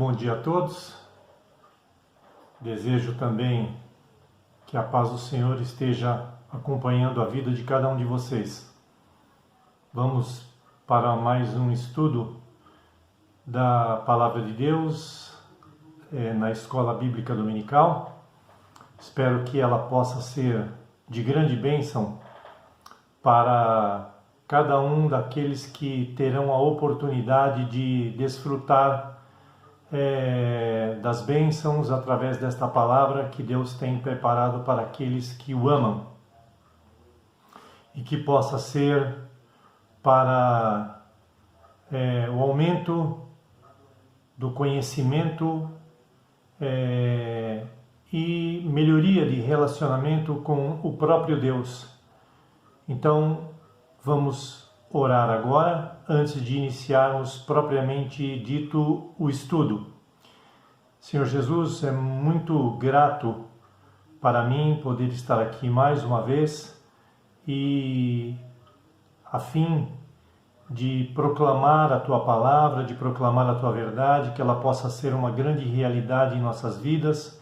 bom dia a todos. Desejo também que a paz do Senhor esteja acompanhando a vida de cada um de vocês. Vamos para mais um estudo da Palavra de Deus na Escola Bíblica Dominical. Espero que ela possa ser de grande bênção para cada um daqueles que terão a oportunidade de desfrutar das bênçãos através desta palavra que Deus tem preparado para aqueles que o amam, e que possa ser para o aumento do conhecimento e melhoria de relacionamento com o próprio Deus. Então, vamos orar agora, antes de iniciarmos propriamente dito o estudo. Senhor Jesus, é muito grato para mim poder estar aqui mais uma vez e a fim de proclamar a Tua palavra, de proclamar a Tua verdade, que ela possa ser uma grande realidade em nossas vidas,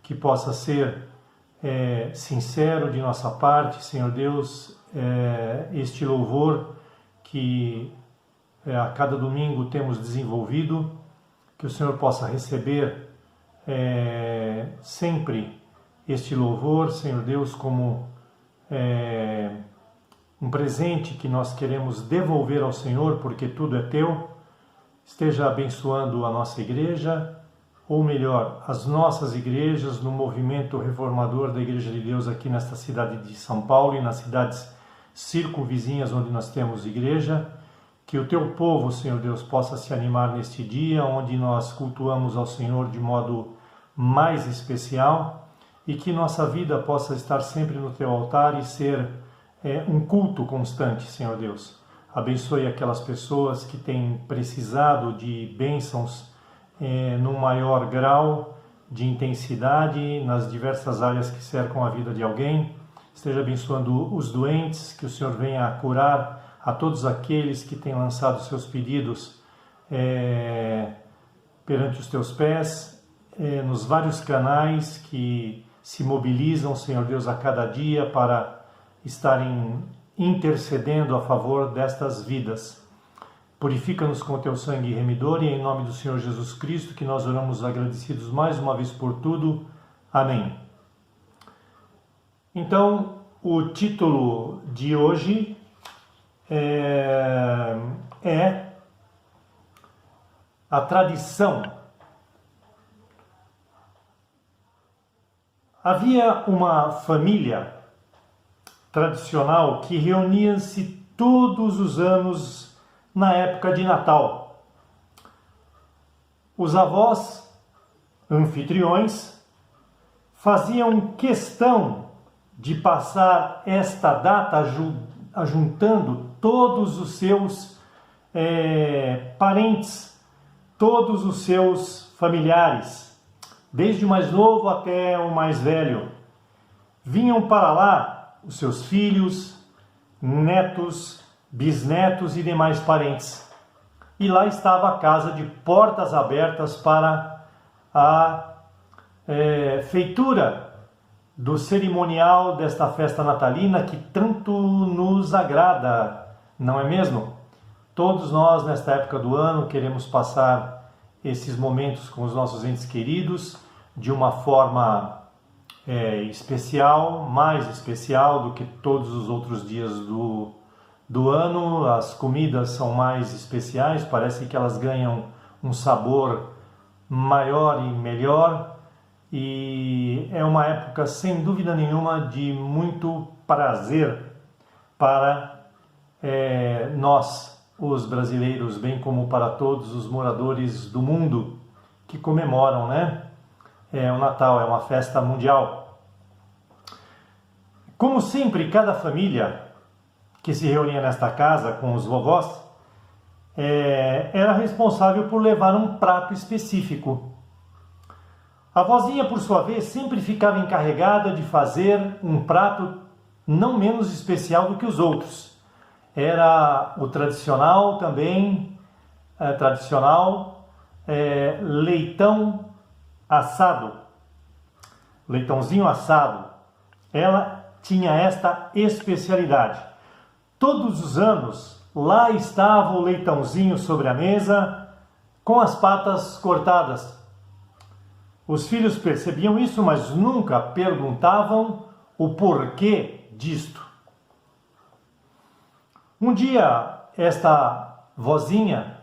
que possa ser sincero de nossa parte, Senhor Deus, este louvor que a cada domingo temos desenvolvido, que o Senhor possa receber sempre este louvor, Senhor Deus, como um presente que nós queremos devolver ao Senhor, porque tudo é Teu. Esteja abençoando a nossa igreja, ou melhor, as nossas igrejas, no movimento reformador da Igreja de Deus aqui nesta cidade de São Paulo e nas cidades circunvizinhas onde nós temos igreja. Que o Teu povo, Senhor Deus, possa se animar neste dia onde nós cultuamos ao Senhor de modo mais especial, e que nossa vida possa estar sempre no Teu altar e ser um culto constante, Senhor Deus. Abençoe aquelas pessoas que têm precisado de bênçãos num maior grau de intensidade nas diversas áreas que cercam a vida de alguém. Esteja abençoando os doentes, que o Senhor venha a curar a todos aqueles que têm lançado seus pedidos perante os Teus pés, nos vários canais que se mobilizam, Senhor Deus, a cada dia para estarem intercedendo a favor destas vidas. Purifica-nos com o Teu sangue remidor, e em nome do Senhor Jesus Cristo que nós oramos agradecidos mais uma vez por tudo. Amém. Então, o título de hoje é a tradição. Havia uma família tradicional que reunia-se todos os anos na época de Natal. Os avós, anfitriões, faziam questão de passar esta data ajuntando todos os seus parentes, todos os seus familiares, desde o mais novo até o mais velho. Vinham para lá os seus filhos, netos, bisnetos e demais parentes. E lá estava a casa de portas abertas para a feitura do cerimonial desta festa natalina que tanto nos agrada, não é mesmo? Todos nós, nesta época do ano, queremos passar esses momentos com os nossos entes queridos de uma forma especial, mais especial do que todos os outros dias do ano. As comidas são mais especiais, parece que elas ganham um sabor maior e melhor. E é uma época, sem dúvida nenhuma, de muito prazer para nós, os brasileiros, bem como para todos os moradores do mundo que comemoram, né? O Natal é uma festa mundial. Como sempre, cada família que se reunia nesta casa com os vovós era responsável por levar um prato específico. A vozinha, por sua vez, sempre ficava encarregada de fazer um prato não menos especial do que os outros. Era o tradicional também, leitão assado, leitãozinho assado. Ela tinha esta especialidade. Todos os anos, lá estava o leitãozinho sobre a mesa, com as patas cortadas. Os filhos percebiam isso, mas nunca perguntavam o porquê disto. Um dia, esta vozinha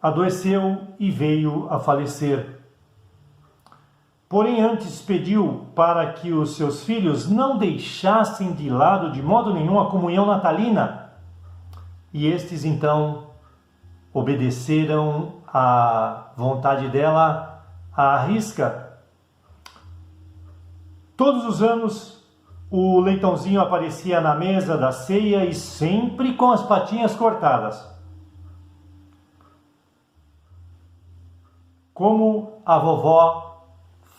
adoeceu e veio a falecer. Porém, antes pediu para que os seus filhos não deixassem de lado de modo nenhum a comunhão natalina. E estes, então, obedeceram à vontade dela à risca. Todos os anos, o leitãozinho aparecia na mesa da ceia e sempre com as patinhas cortadas. Como a vovó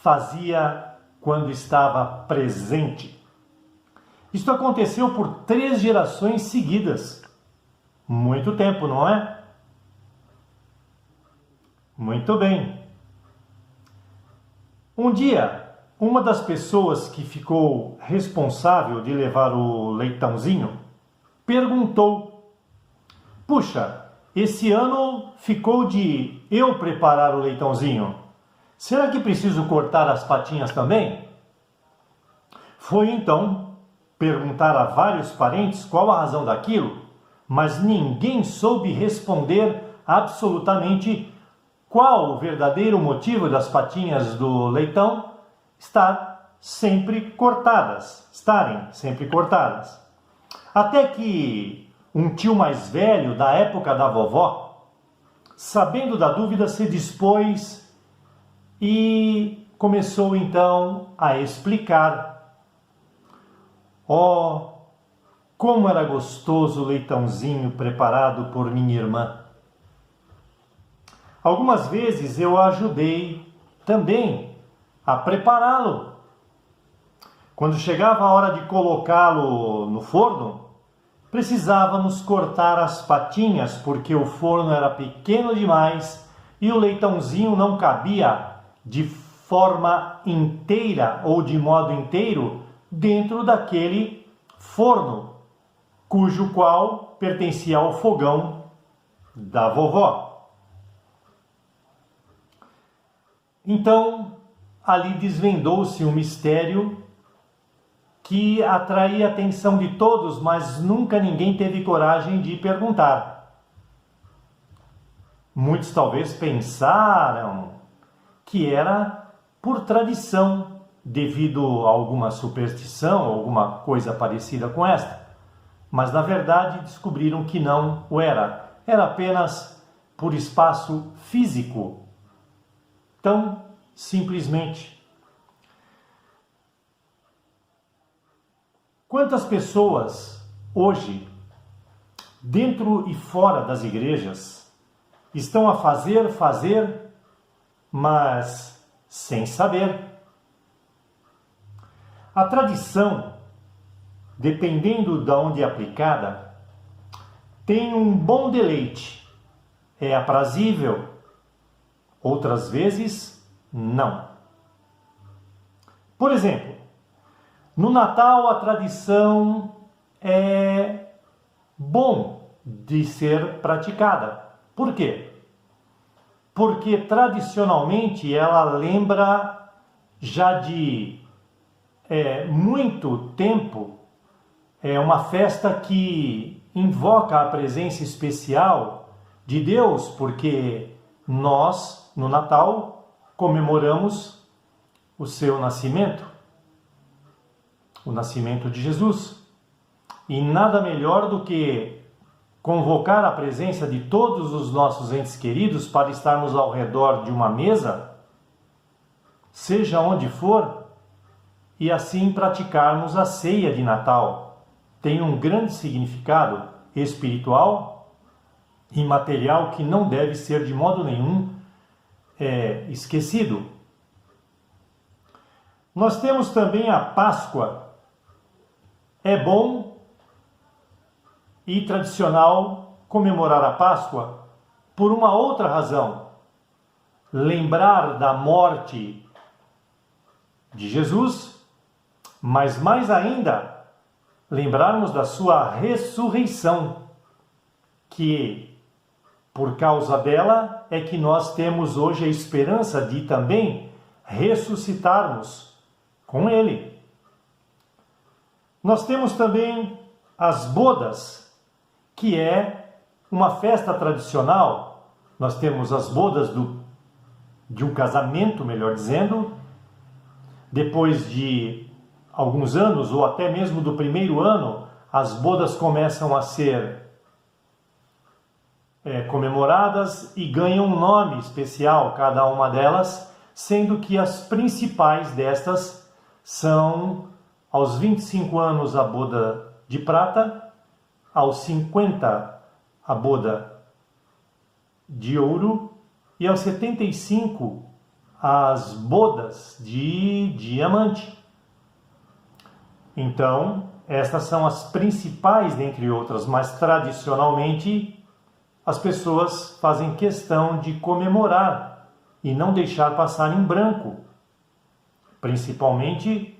fazia quando estava presente. Isto aconteceu por 3 gerações seguidas. Muito tempo, não é? Muito bem. Um dia, uma das pessoas que ficou responsável de levar o leitãozinho perguntou: puxa, esse ano ficou de eu preparar o leitãozinho. Será que preciso cortar as patinhas também? Foi então perguntar a vários parentes qual a razão daquilo, mas ninguém soube responder absolutamente qual o verdadeiro motivo das patinhas do leitão estarem sempre cortadas. Até que um tio mais velho da época da vovó, sabendo da dúvida, se dispôs e começou então a explicar. Oh, como era gostoso o leitãozinho preparado por minha irmã. Algumas vezes eu a ajudei também a prepará-lo. Quando chegava a hora de colocá-lo no forno, precisávamos cortar as patinhas porque o forno era pequeno demais e o leitãozinho não cabia de forma inteira ou de modo inteiro dentro daquele forno, cujo qual pertencia ao fogão da vovó. Então, ali desvendou-se um mistério que atraía a atenção de todos, mas nunca ninguém teve coragem de perguntar. Muitos talvez pensaram que era por tradição, devido a alguma superstição, alguma coisa parecida com esta. Mas na verdade descobriram que não o era. Era apenas por espaço físico. Tão simplesmente. Quantas pessoas hoje, dentro e fora das igrejas, estão a fazer, mas sem saber. A tradição, dependendo de onde é aplicada, tem um bom deleite, é aprazível, outras vezes não. Por exemplo, no Natal a tradição é bom de ser praticada. Por quê? Porque tradicionalmente ela lembra já de muito tempo, é uma festa que invoca a presença especial de Deus, porque nós, no Natal, comemoramos o seu nascimento, o nascimento de Jesus. E nada melhor do que convocar a presença de todos os nossos entes queridos para estarmos ao redor de uma mesa, seja onde for, e assim praticarmos a ceia de Natal. Tem um grande significado espiritual e material que não deve ser de modo nenhum esquecido. Nós temos também a Páscoa. É bom e tradicional comemorar a Páscoa por uma outra razão. lembrar da morte de Jesus, mas mais ainda, lembrarmos da sua ressurreição, que por causa dela é que nós temos hoje a esperança de também ressuscitarmos com Ele. Nós temos também as bodas, que é uma festa tradicional. Nós temos as bodas de um casamento, melhor dizendo. Depois de alguns anos, ou até mesmo do primeiro ano, as bodas começam a ser comemoradas e ganham um nome especial, cada uma delas, sendo que as principais destas são aos 25 anos a boda de prata, aos 50 a boda de ouro e aos 75 as bodas de diamante. Então, estas são as principais dentre outras, mas tradicionalmente as pessoas fazem questão de comemorar e não deixar passar em branco, principalmente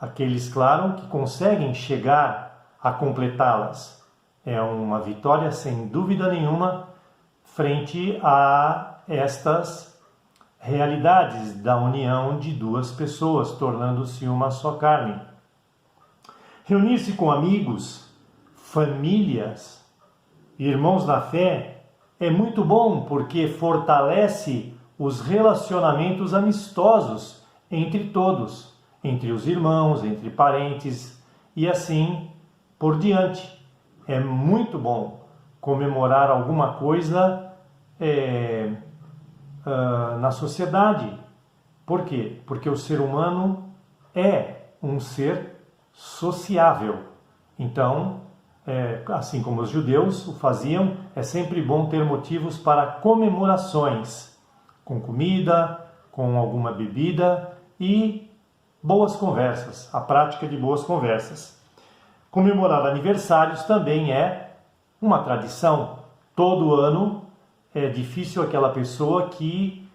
aqueles, claro, que conseguem chegar a completá-las. É uma vitória, sem dúvida nenhuma, frente a estas realidades da união de duas pessoas, tornando-se uma só carne. Reunir-se com amigos, famílias, irmãos na fé, é muito bom porque fortalece os relacionamentos amistosos entre todos, entre os irmãos, entre parentes e assim por diante. É muito bom comemorar alguma coisa na sociedade. Por quê? Porque o ser humano é um ser sociável. Então, assim como os judeus o faziam, é sempre bom ter motivos para comemorações, com comida, com alguma bebida e boas conversas, a prática de boas conversas. Comemorar aniversários também é uma tradição. Todo ano é difícil aquela pessoa que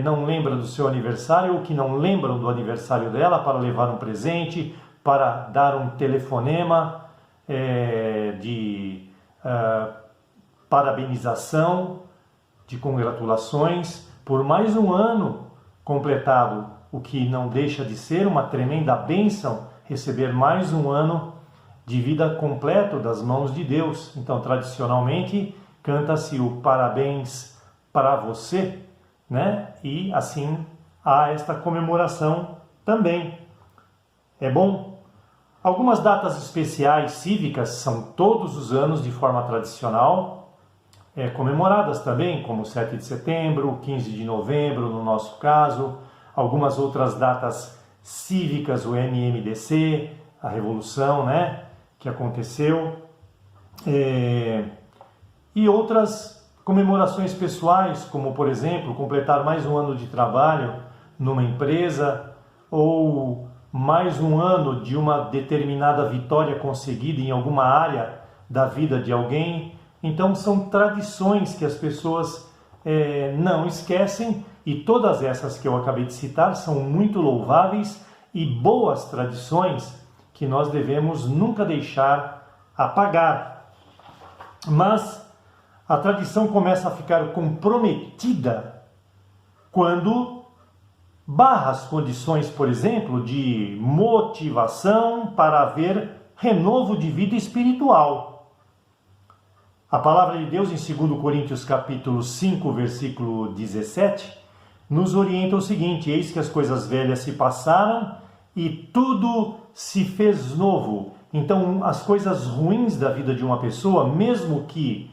não lembra do seu aniversário ou que não lembram do aniversário dela para levar um presente, para dar um telefonema de parabenização, de congratulações por mais um ano completado, o que não deixa de ser uma tremenda bênção receber mais um ano de vida completo das mãos de Deus. Então, tradicionalmente, canta-se o parabéns para você, né? E assim há esta comemoração também. É bom. Algumas datas especiais cívicas são todos os anos de forma tradicional comemoradas também, como 7 de setembro, 15 de novembro no nosso caso, algumas outras datas cívicas, o MMDC, a Revolução, né, que aconteceu, e outras comemorações pessoais, como por exemplo, completar mais um ano de trabalho numa empresa, ou mais um ano de uma determinada vitória conseguida em alguma área da vida de alguém. Então são tradições que as pessoas não esquecem, e todas essas que eu acabei de citar são muito louváveis e boas tradições que nós devemos nunca deixar apagar. Mas a tradição começa a ficar comprometida quando barra as condições, por exemplo, de motivação para haver renovo de vida espiritual. A palavra de Deus em 2 Coríntios capítulo 5, versículo 17, nos orienta o seguinte: eis que as coisas velhas se passaram e tudo se fez novo. Então, as coisas ruins da vida de uma pessoa, mesmo que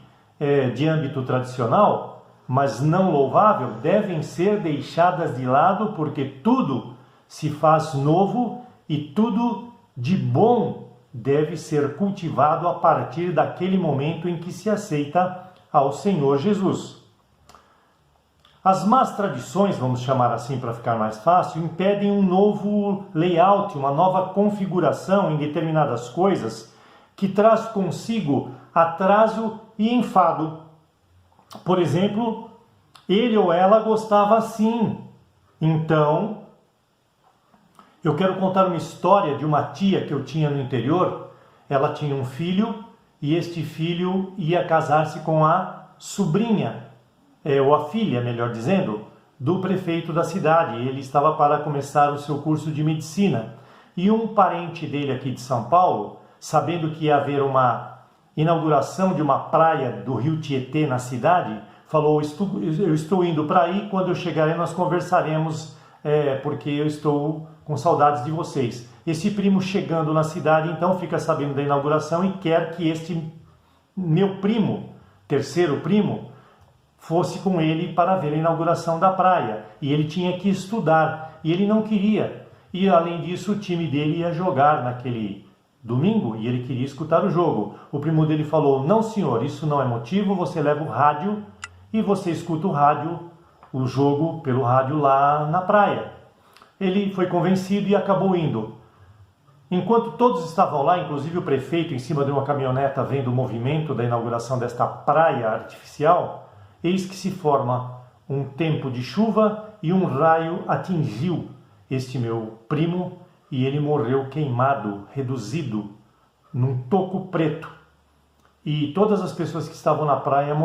de âmbito tradicional, mas não louvável, devem ser deixadas de lado, porque tudo se faz novo e tudo de bom deve ser cultivado a partir daquele momento em que se aceita ao Senhor Jesus. As más tradições, vamos chamar assim para ficar mais fácil, impedem um novo layout, uma nova configuração em determinadas coisas, que traz consigo atraso e enfado. Por exemplo, ele ou ela gostava sim. Então, eu quero contar uma história de uma tia que eu tinha no interior. Ela tinha um filho e este filho ia casar-se com a sobrinha, ou a filha, melhor dizendo, do prefeito da cidade. Ele estava para começar o seu curso de medicina. E um parente dele aqui de São Paulo, sabendo que ia haver uma inauguração de uma praia do rio Tietê na cidade, falou: eu estou indo para aí, quando eu chegar aí nós conversaremos, porque eu estou com saudades de vocês. Esse primo chegando na cidade, então, fica sabendo da inauguração e quer que este meu primo, terceiro primo, fosse com ele para ver a inauguração da praia. E ele tinha que estudar, e ele não queria. E além disso, o time dele ia jogar naquele domingo e ele queria escutar o jogo. O primo dele falou: não senhor, isso não é motivo, você leva o rádio e você escuta o jogo pelo rádio lá na praia. Ele foi convencido e acabou indo. Enquanto todos estavam lá, inclusive o prefeito em cima de uma caminhoneta vendo o movimento da inauguração desta praia artificial, eis que se forma um tempo de chuva e um raio atingiu este meu primo e ele morreu queimado, reduzido, num toco preto. E todas as pessoas que estavam na praia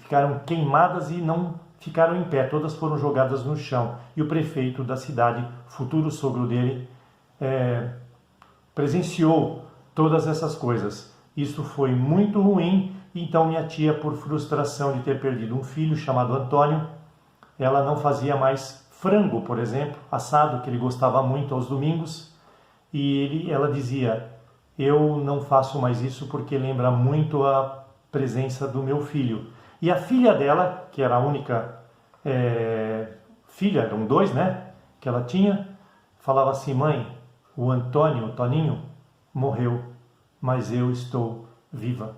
ficaram queimadas e não ficaram em pé, todas foram jogadas no chão. E o prefeito da cidade, futuro sogro dele, presenciou todas essas coisas. Isso foi muito ruim, então minha tia, por frustração de ter perdido um filho chamado Antônio, ela não fazia mais frango, por exemplo, assado, que ele gostava muito aos domingos, e ela dizia: eu não faço mais isso porque lembra muito a presença do meu filho. E a filha dela, que era a única filha, eram dois, né, que ela tinha, falava assim: mãe, o Antônio, o Toninho, morreu, mas eu estou viva.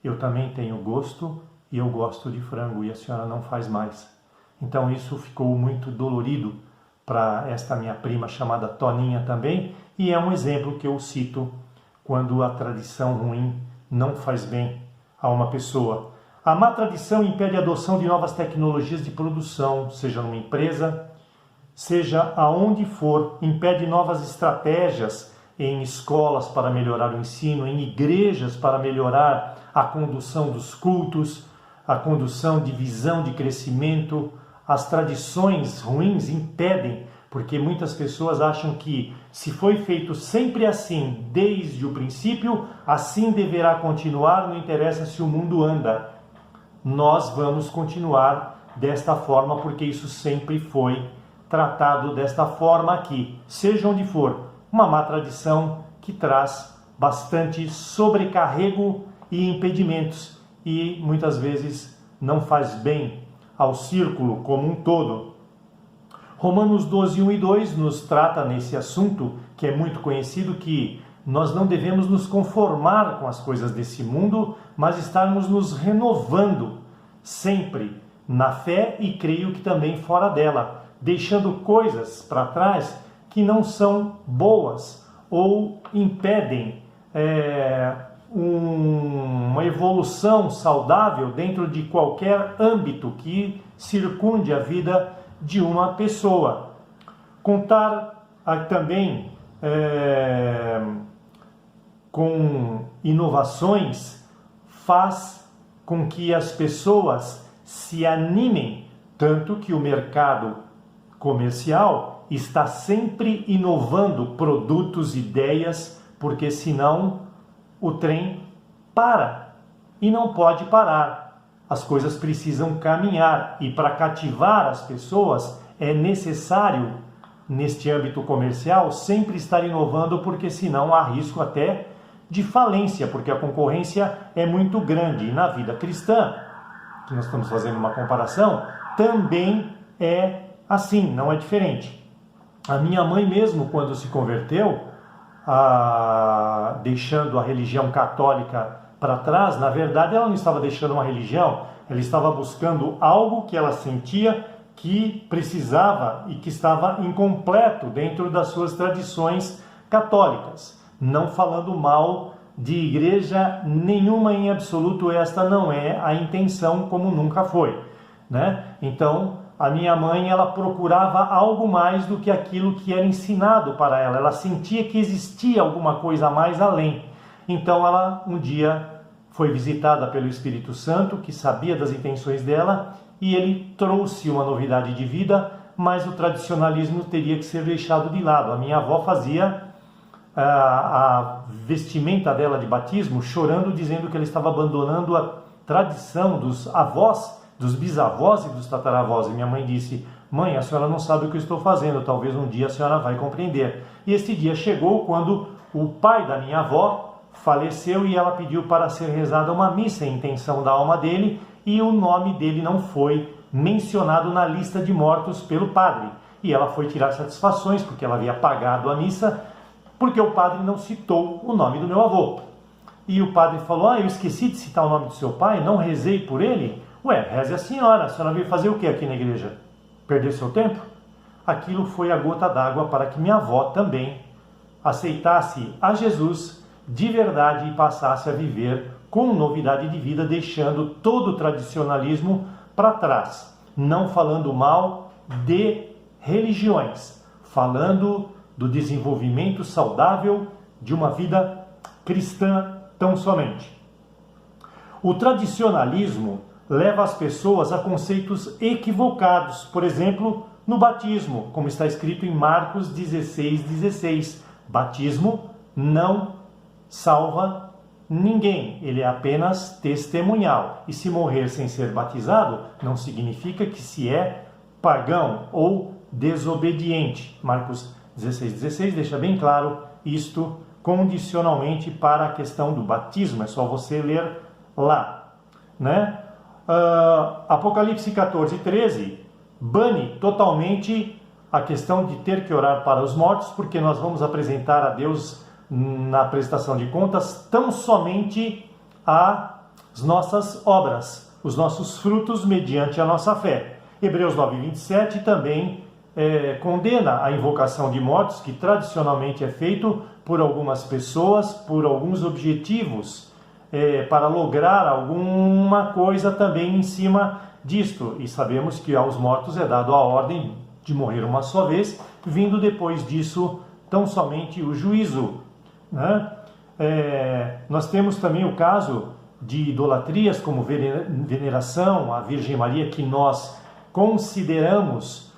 Eu também tenho gosto e eu gosto de frango e a senhora não faz mais. Então isso ficou muito dolorido para esta minha prima chamada Toninha também, e é um exemplo que eu cito quando a tradição ruim não faz bem a uma pessoa. A má tradição impede a adoção de novas tecnologias de produção, seja numa empresa, seja aonde for, impede novas estratégias em escolas para melhorar o ensino, em igrejas para melhorar a condução dos cultos, a condução de visão de crescimento. As tradições ruins impedem, porque muitas pessoas acham que se foi feito sempre assim, desde o princípio, assim deverá continuar, não interessa se o mundo anda. Nós vamos continuar desta forma, porque isso sempre foi tratado desta forma aqui, seja onde for. Uma má tradição que traz bastante sobrecarrego e impedimentos, e muitas vezes não faz bem ao círculo como um todo. Romanos 12, 1 e 2 nos trata nesse assunto, que é muito conhecido, que nós não devemos nos conformar com as coisas desse mundo, mas estarmos nos renovando sempre na fé, e creio que também fora dela, deixando coisas para trás que não são boas ou impedem uma evolução saudável dentro de qualquer âmbito que circunde a vida de uma pessoa. Contar também com inovações faz com que as pessoas se animem, tanto que o mercado comercial está sempre inovando produtos, ideias, porque senão o trem para, e não pode parar. As coisas precisam caminhar, e para cativar as pessoas é necessário, neste âmbito comercial, sempre estar inovando, porque senão há risco até de falência, porque a concorrência é muito grande. E na vida cristã, que nós estamos fazendo uma comparação, também é assim, não é diferente. A minha mãe mesmo, quando se converteu, deixando a religião católica para trás, na verdade ela não estava deixando uma religião, ela estava buscando algo que ela sentia que precisava e que estava incompleto dentro das suas tradições católicas. Não falando mal de igreja nenhuma em absoluto, esta não é a intenção, como nunca foi, né? Então, a minha mãe, ela procurava algo mais do que aquilo que era ensinado para ela. Ela sentia que existia alguma coisa a mais além. Então, ela um dia foi visitada pelo Espírito Santo, que sabia das intenções dela, e ele trouxe uma novidade de vida, mas o tradicionalismo teria que ser deixado de lado. A minha avó fazia a vestimenta dela de batismo chorando, dizendo que ela estava abandonando a tradição dos avós, dos bisavós e dos tataravós. E minha mãe disse: mãe, a senhora não sabe o que eu estou fazendo, talvez um dia a senhora vai compreender. E este dia chegou quando o pai da minha avó faleceu e ela pediu para ser rezada uma missa em intenção da alma dele, e o nome dele não foi mencionado na lista de mortos pelo padre. E ela foi tirar satisfações, porque ela havia pagado a missa, porque o padre não citou o nome do meu avô. E o padre falou: eu esqueci de citar o nome do seu pai, não rezei por ele. Ué, reze a senhora veio fazer o que aqui na igreja? Perder seu tempo? Aquilo foi a gota d'água para que minha avó também aceitasse a Jesus de verdade e passasse a viver com novidade de vida, deixando todo o tradicionalismo para trás, não falando mal de religiões, falando do desenvolvimento saudável de uma vida cristã tão somente. O tradicionalismo leva as pessoas a conceitos equivocados, por exemplo, no batismo, como está escrito em Marcos 16:16. Batismo não salva ninguém, ele é apenas testemunhal. E se morrer sem ser batizado, não significa que se é pagão ou desobediente. Marcos 16:16 deixa bem claro isto condicionalmente para a questão do batismo. É só você ler lá, né? Apocalipse 14:13 bane totalmente a questão de ter que orar para os mortos, porque nós vamos apresentar a Deus na prestação de contas tão somente as nossas obras, os nossos frutos mediante a nossa fé. Hebreus 9:27 também condena a invocação de mortos, que tradicionalmente é feito por algumas pessoas, por alguns objetivos, para lograr alguma coisa também em cima disto. E sabemos que aos mortos é dado a ordem de morrer uma só vez, vindo depois disso tão somente o juízo, né? Nós temos também o caso de idolatrias como veneração à Virgem Maria, que nós consideramos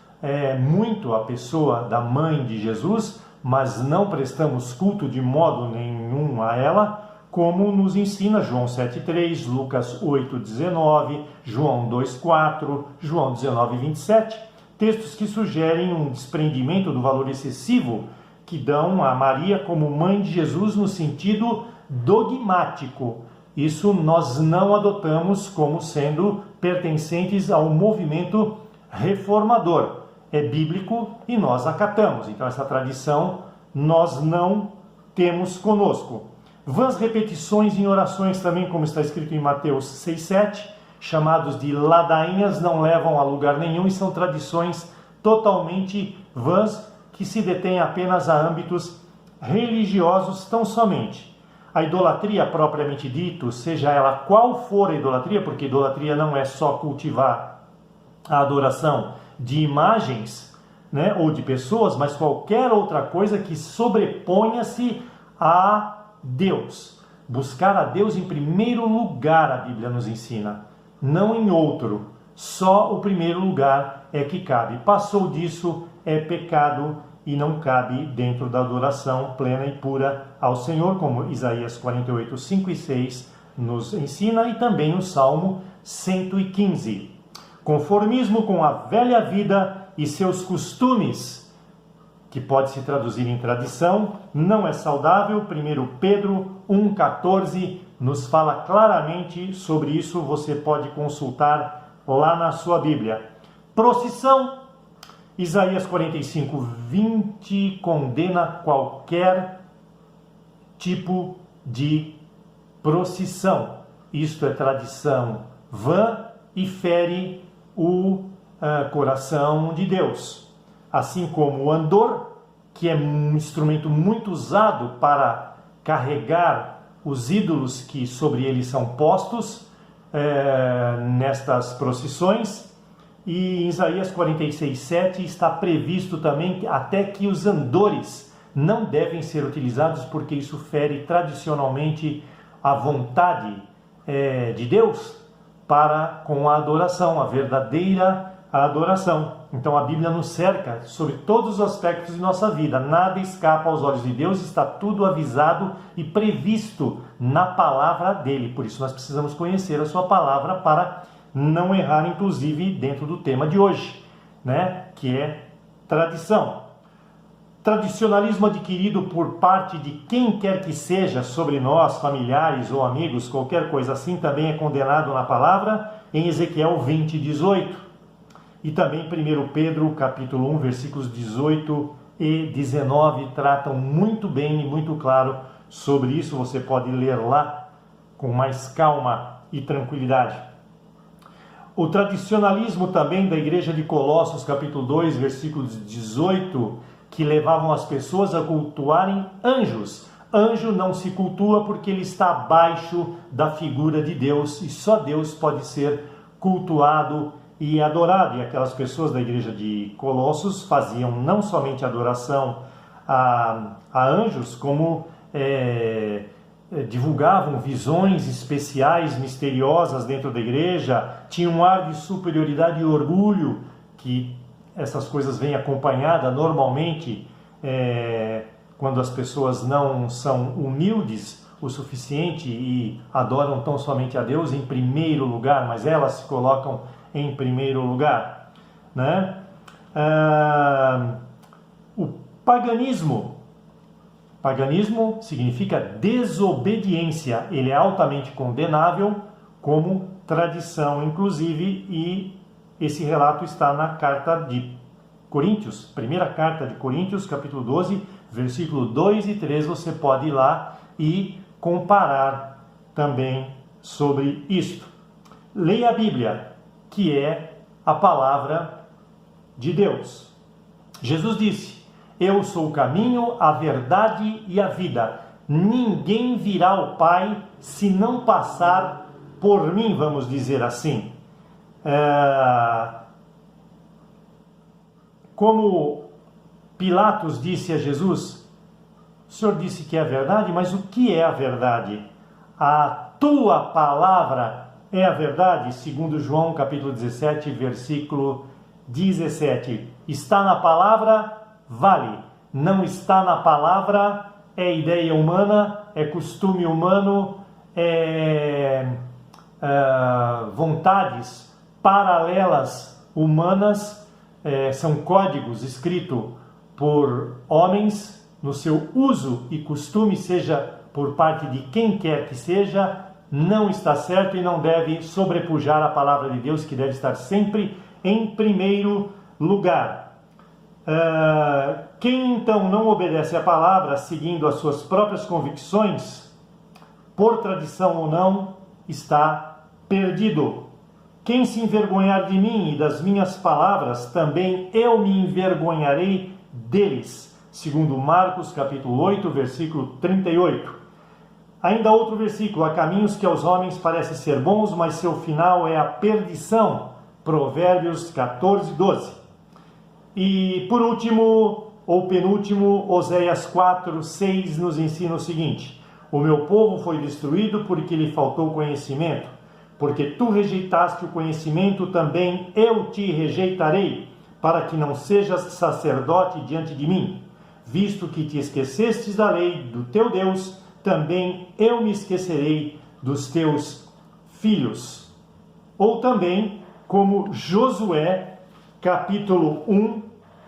muito a pessoa da mãe de Jesus, mas não prestamos culto de modo nenhum a ela, como nos ensina João 7:3, Lucas 8:19, João 2:4, João 19:27, textos que sugerem um desprendimento do valor excessivo que dão a Maria como mãe de Jesus no sentido dogmático. Isso nós não adotamos como sendo pertencentes ao movimento reformador. É bíblico e nós acatamos. Então essa tradição nós não temos conosco. Vãs repetições em orações também, como está escrito em Mateus 6:7, chamados de ladainhas, não levam a lugar nenhum e são tradições totalmente vãs, que se detêm apenas a âmbitos religiosos tão somente. A idolatria propriamente dito, seja ela qual for a idolatria, porque idolatria não é só cultivar a adoração de imagens, né, ou de pessoas, mas qualquer outra coisa que sobreponha-se a Deus. Buscar a Deus em primeiro lugar, a Bíblia nos ensina, não em outro. Só o primeiro lugar é que cabe. Passou disso, é pecado e não cabe dentro da adoração plena e pura ao Senhor, como Isaías 48:5 e 6 nos ensina, e também o Salmo 115. Conformismo com a velha vida e seus costumes, que pode se traduzir em tradição, não é saudável. 1 Pedro 1,14 nos fala claramente sobre isso, você pode consultar lá na sua Bíblia. Procissão, Isaías 45:20 condena qualquer tipo de procissão. Isto é tradição vã e fere o coração de Deus. Assim como o andor, que é um instrumento muito usado para carregar os ídolos que sobre eles são postos nestas procissões. E em Isaías 46:7 está previsto também até que os andores não devem ser utilizados, porque isso fere tradicionalmente a vontade de Deus para com a adoração, a verdadeira adoração. Então a Bíblia nos cerca sobre todos os aspectos de nossa vida, nada escapa aos olhos de Deus, está tudo avisado e previsto na palavra dele. Por isso nós precisamos conhecer a sua palavra para não errar, inclusive dentro do tema de hoje, né? Que é tradição. Tradicionalismo adquirido por parte de quem quer que seja sobre nós, familiares ou amigos, qualquer coisa assim, também é condenado na palavra em Ezequiel 20:18. E também 1 Pedro, capítulo 1, versículos 18 e 19, tratam muito bem e muito claro sobre isso. Você pode ler lá com mais calma e tranquilidade. O tradicionalismo também da igreja de Colossos, capítulo 2, versículos 18, que levavam as pessoas a cultuarem anjos. Anjo não se cultua porque ele está abaixo da figura de Deus e só Deus pode ser cultuado e adorado. E aquelas pessoas da igreja de Colossos faziam não somente adoração a anjos, como divulgavam visões especiais, misteriosas dentro da igreja, tinham um ar de superioridade e orgulho, que essas coisas vêm acompanhada normalmente quando as pessoas não são humildes o suficiente e adoram tão somente a Deus em primeiro lugar, mas elas se colocam em primeiro lugar, né? O paganismo significa desobediência, ele é altamente condenável como tradição, inclusive, e esse relato está na carta de Coríntios, primeira carta de Coríntios, capítulo 12, versículo 2 e 3, você pode ir lá e comparar também sobre isto. Leia a Bíblia, que é a palavra de Deus. Jesus disse: eu sou o caminho, a verdade e a vida. Ninguém virá ao Pai se não passar por mim, vamos dizer assim. Como Pilatos disse a Jesus: o Senhor disse que é a verdade, mas o que é a verdade? A tua palavra é a verdade, segundo João capítulo 17, versículo 17. Está na palavra, vale. Não está na palavra, é ideia humana, é costume humano, vontades paralelas humanas, são códigos escritos por homens no seu uso e costume, seja por parte de quem quer que seja, não está certo e não deve sobrepujar a palavra de Deus, que deve estar sempre em primeiro lugar. Quem então não obedece à palavra, seguindo as suas próprias convicções, por tradição ou não, está perdido. Quem se envergonhar de mim e das minhas palavras, também eu me envergonharei deles. Segundo Marcos capítulo 8, versículo 38. Ainda outro versículo: há caminhos que aos homens parecem ser bons, mas seu final é a perdição. Provérbios 14, 12. E por último, ou penúltimo, Oséias 4, 6 nos ensina o seguinte: o meu povo foi destruído porque lhe faltou conhecimento. Porque tu rejeitaste o conhecimento, também eu te rejeitarei, para que não sejas sacerdote diante de mim. Visto que te esquecestes da lei do teu Deus, também eu me esquecerei dos teus filhos. Ou também, como Josué, capítulo 1,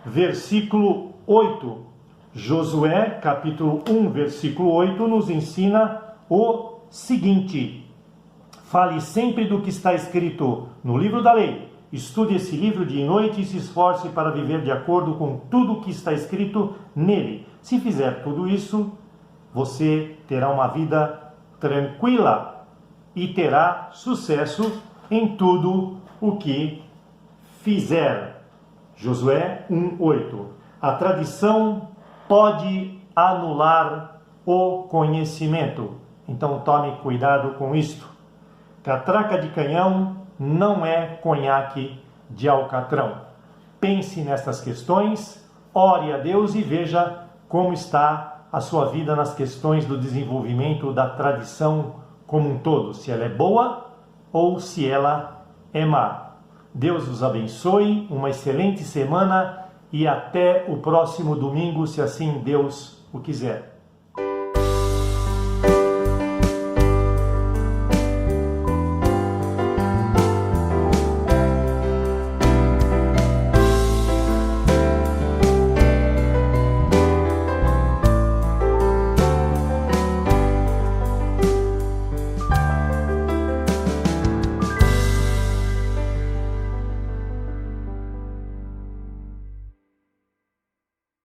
versículo 8. Josué, capítulo 1, versículo 8, nos ensina o seguinte: fale sempre do que está escrito no livro da lei. Estude esse livro dia e noite e se esforce para viver de acordo com tudo o que está escrito nele. Se fizer tudo isso, você terá uma vida tranquila e terá sucesso em tudo o que fizer. Josué 1:8. A tradição pode anular o conhecimento. Então tome cuidado com isto. Catraca de canhão não é conhaque de alcatrão. Pense nestas questões, ore a Deus e veja como está a sua vida nas questões do desenvolvimento da tradição como um todo, se ela é boa ou se ela é má. Deus os abençoe, uma excelente semana e até o próximo domingo, se assim Deus o quiser.